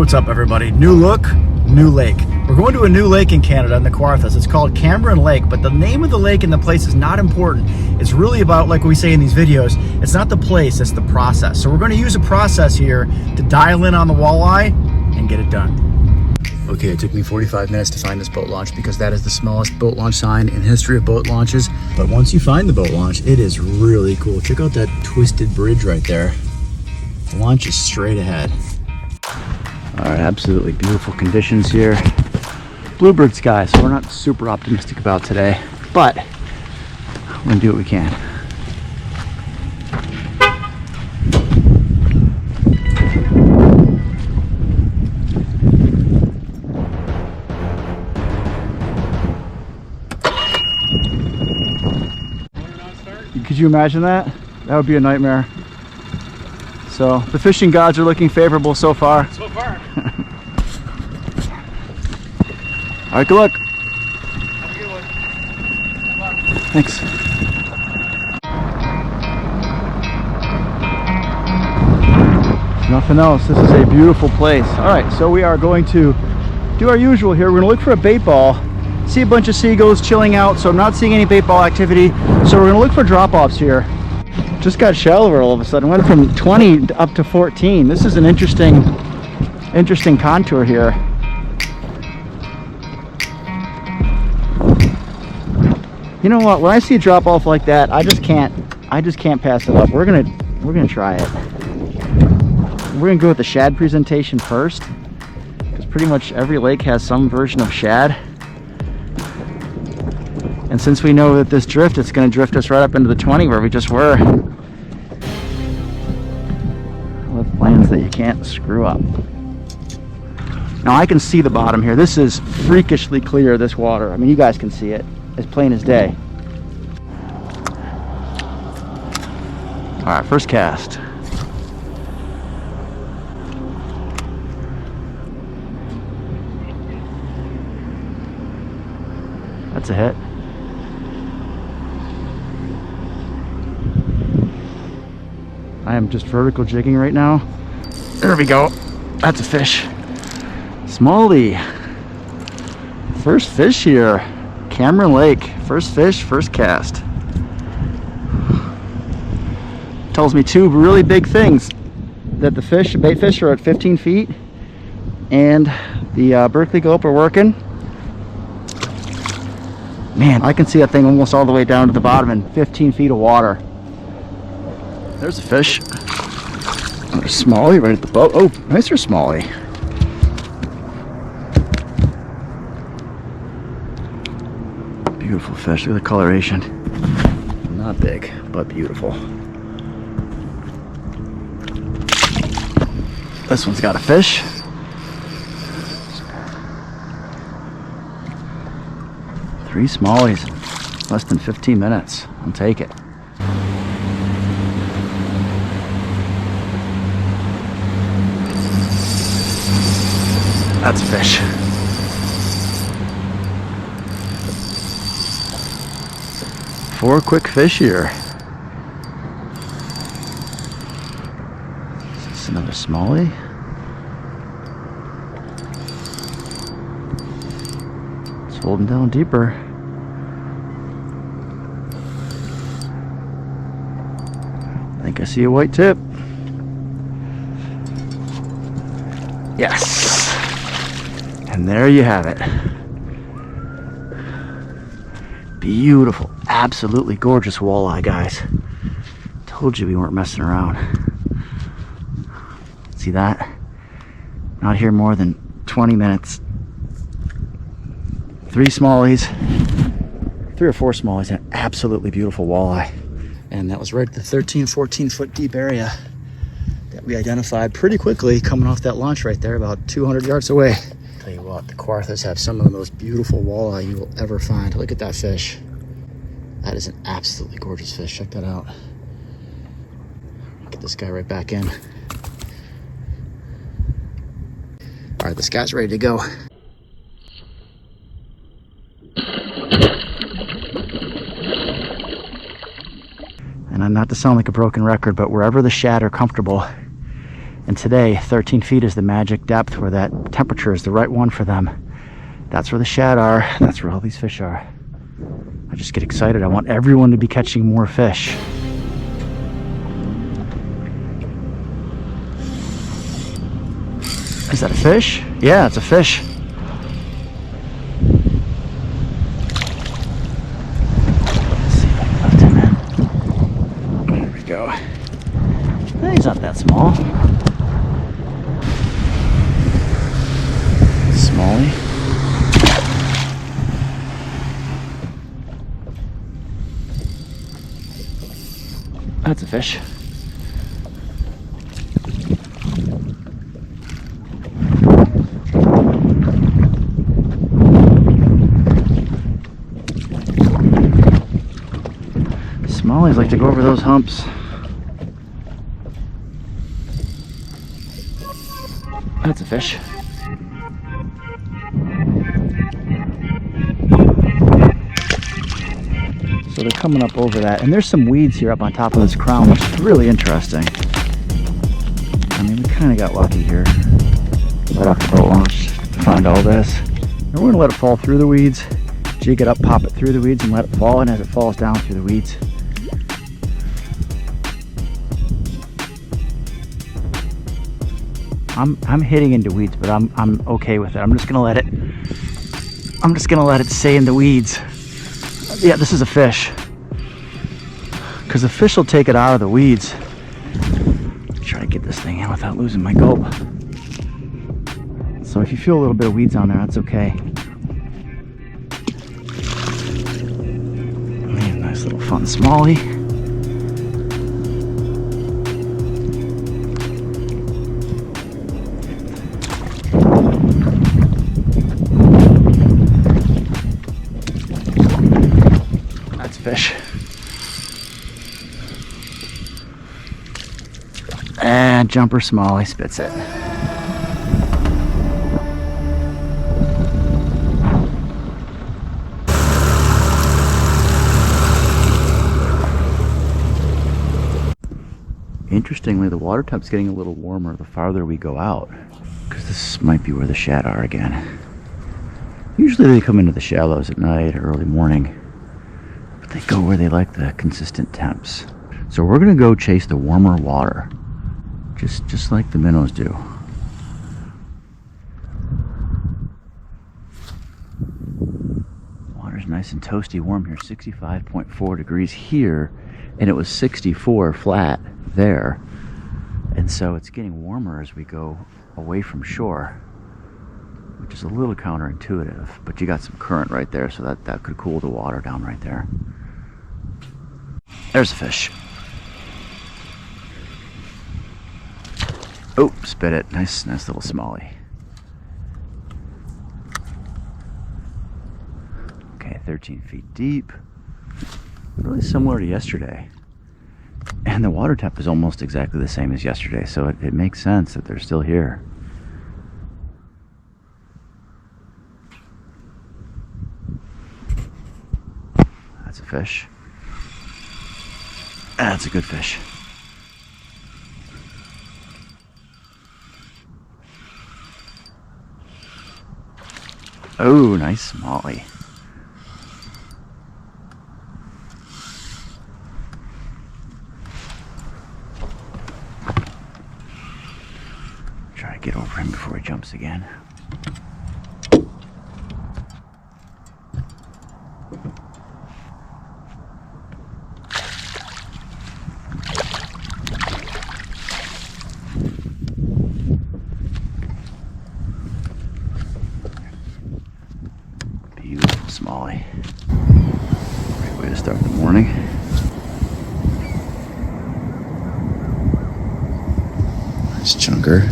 What's up, everybody? New look, new lake. We're going to a new lake in Canada in the Kawarthas. It's called Cameron Lake, but the name of the lake and the place is not important. It's really about, like we say in these videos, it's not the place, it's the process. So we're going to use a process here to dial in on the walleye and get it done. Okay, it took me 45 minutes to find this boat launch because that is the smallest boat launch sign in history of boat launches. But once you find the boat launch, it is really cool. Check out that twisted bridge right there. The launch is straight ahead. All right, absolutely beautiful conditions here. Bluebird sky, so we're not super optimistic about today, but we're gonna do what we can. Could you imagine that? That would be a nightmare. So the fishing gods are looking favorable so far. So far. All right, good luck. Have a good one. Good luck. Thanks. Nothing else. This is a beautiful place. All right, so we are going to do our usual here. We're gonna look for a bait ball. See a bunch of seagulls chilling out, so I'm not seeing any bait ball activity. So we're gonna look for drop-offs here. Just got shallower all of a sudden. Went from 20 up to 14. This is an interesting contour here. You know what? When I see a drop-off like that, I just can't pass it up. We're gonna try it. We're gonna go with the shad presentation first, because pretty much every lake has some version of shad. And since we know that this drift, it's going to drift us right up into the 20 where we just were. With plans that you can't screw up. Now I can see the bottom here. This is freakishly clear, this water. I mean, you guys can see it as plain as day. All right, first cast. That's a hit. I am just vertical jigging right now. There we go. That's a fish. Smallie. First fish here. Cameron Lake. First fish, first cast. Tells me two really big things. That the fish, bait fish, are at 15 feet. And the Berkley Gulp are working. Man, I can see that thing almost all the way down to the bottom in 15 feet of water. There's a fish. Another smallie right at the boat. Oh, nicer smallie. Beautiful fish. Look at the coloration. Not big, but beautiful. This one's got a fish. Three smallies. Less than 15 minutes. I'll take it. That's a fish. Four quick fish here. Is this another smallie? It's holding down deeper. I think I see a white tip. Yes. And there you have it. Beautiful, absolutely gorgeous walleye, guys. Told you we weren't messing around. See that? Not here more than 20 minutes. Three smallies, 3 or 4 smallies, and an absolutely beautiful walleye. And that was right at the 13, 14 foot deep area that we identified pretty quickly coming off that launch right there, about 200 yards away. Tell you what, the Kawarthas have some of the most beautiful walleye you will ever find. Look at that fish. That is an absolutely gorgeous fish. Check that out. Get this guy right back in. All right, this guy's ready to go. And not to sound like a broken record, but wherever the shad are comfortable And today, 13 feet is the magic depth where that temperature is the right one for them. That's where the shad are. That's where all these fish are. I just get excited. I want everyone to be catching more fish. Is that a fish? Yeah, it's a fish. Let's see if I can lift him in. There we go. He's not that small. Smallie. That's a fish. Smallies like to go over those humps. That's a fish. So they're coming up over that, and there's some weeds here up on top of this crown, which is really interesting. I mean, we kind of got lucky here. Right off the boat launch to find all this. And we're gonna let it fall through the weeds, jig it up, pop it through the weeds, and let it fall. And as it falls down through the weeds, I'm hitting into weeds, but I'm okay with it. I'm just gonna let it stay in the weeds. Yeah, this is a fish. Because the fish will take it out of the weeds. Try to get this thing in without losing my gulp. So if you feel a little bit of weeds on there, that's okay. Man, nice little fun smallie. Fish. And jumper smallie spits it. Interestingly, the water temp's getting a little warmer the farther we go out, because this might be where the shad are again. Usually they come into the shallows at night or early morning. They go where they like the consistent temps. So we're gonna go chase the warmer water, just like the minnows do. Water's nice and toasty warm here, 65.4 degrees here, and it was 64 flat there. And so it's getting warmer as we go away from shore, which is a little counterintuitive, but you got some current right there, so that could cool the water down right there. There's a fish. Oh, spit it. Nice little smallie. Okay, 13 feet deep. Really similar to yesterday. And the water temp is almost exactly the same as yesterday, so it makes sense that they're still here. That's a fish. That's a good fish. Oh, nice smallie. Try to get over him before he jumps again. Smallie. Great way to start the morning. Nice chunker.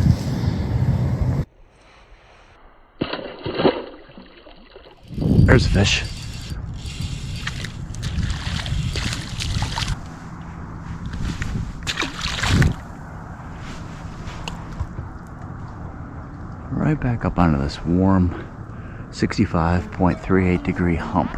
There's a fish. Right back up onto this warm 65.38 degree hump.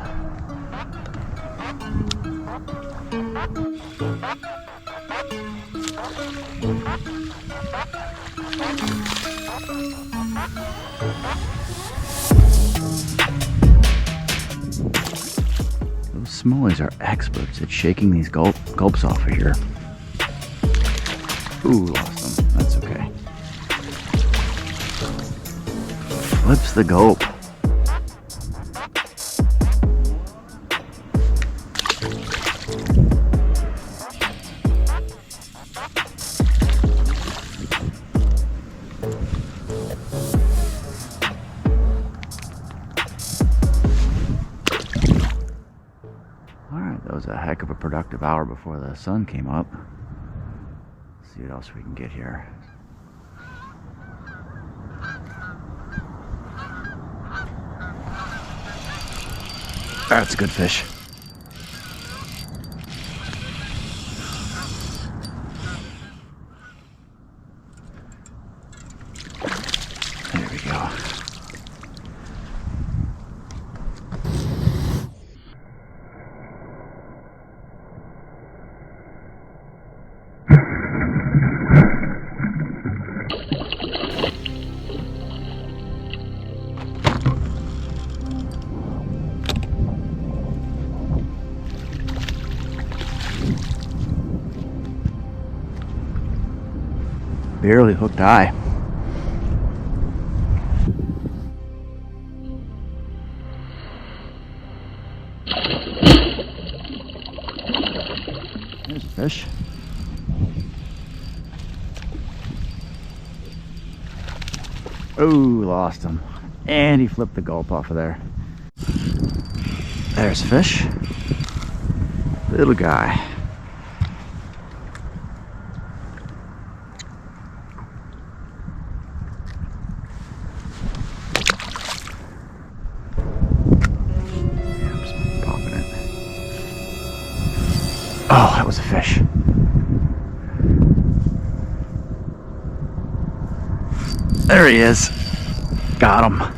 Those smallies are experts at shaking these gulps off of here. Ooh, lost them. That's okay. Flips the gulp. Alright, that was a heck of a productive hour before the sun came up. Let's see what else we can get here. That's a good fish. There we go. Barely hooked eye. There's a fish. Oh, lost him. And he flipped the gulp off of there. There's a fish. Little guy. Oh, that was a fish. There he is. Got him.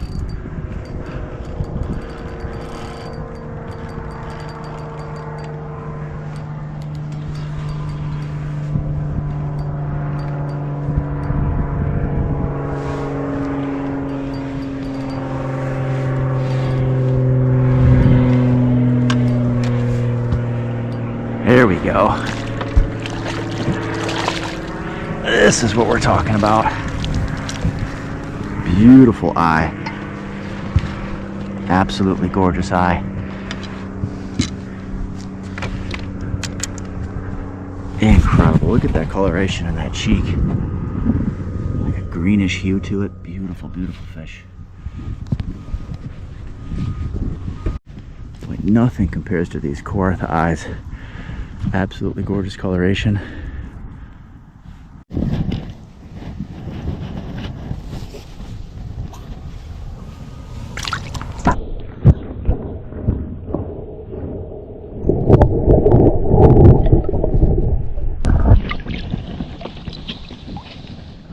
There we go. This is what we're talking about. Beautiful eye. Absolutely gorgeous eye. Incredible. Look at that coloration in that cheek. Like a greenish hue to it. Beautiful, beautiful fish. Like nothing compares to these Kawartha eyes. Absolutely gorgeous coloration.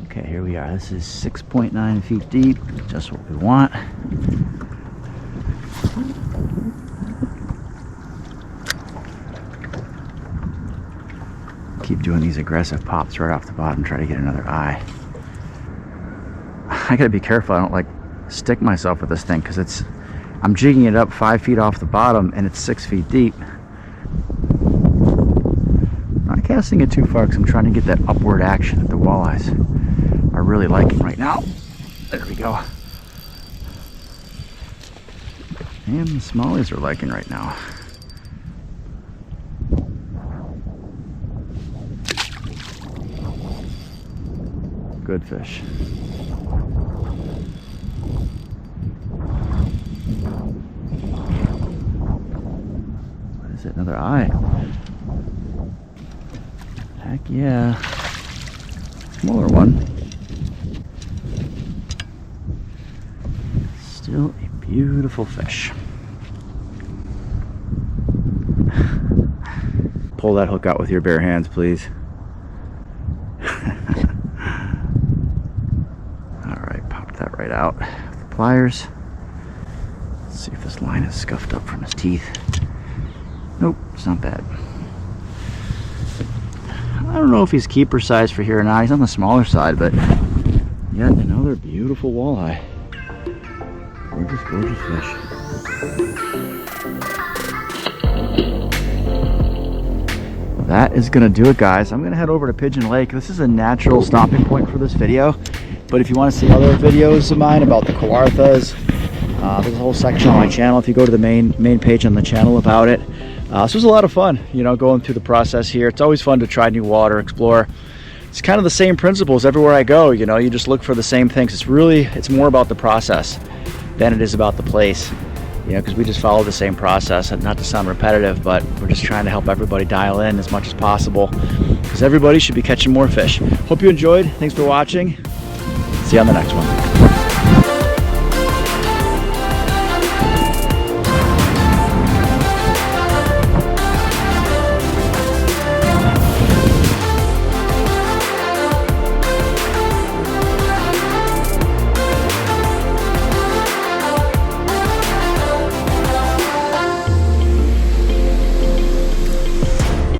Okay, here we are. This is 6.9 feet deep, just what we want. Keep doing these aggressive pops right off the bottom, try to get another eye. I gotta be careful I don't like stick myself with this thing because I'm jigging it up 5 feet off the bottom and it's 6 feet deep. Not casting it too far because I'm trying to get that upward action that the walleyes are really liking right now. There we go. And the smallies are liking right now. Good fish. What is it? Another eye? Heck yeah. Smaller one. Still a beautiful fish. Pull that hook out with your bare hands, please. That right out with the pliers. Let's see if this line is scuffed up from his teeth. Nope, it's not bad. I don't know if he's keeper size for here or not. He's on the smaller side, but yet another beautiful walleye. Gorgeous, gorgeous fish. That is gonna do it, guys. I'm gonna head over to Pigeon Lake. This is a natural stopping point for this video, but if you want to see other videos of mine about the Kawarthas, there's a whole section on my channel if you go to the main page on the channel about it. This was a lot of fun, you know, going through the process here. It's always fun to try new water, explore. It's kind of the same principles everywhere I go, you know, you just look for the same things. It's more about the process than it is about the place. You know, because we just follow the same process, and not to sound repetitive, but we're just trying to help everybody dial in as much as possible, because everybody should be catching more fish. Hope you enjoyed. Thanks for watching. See you on the next one.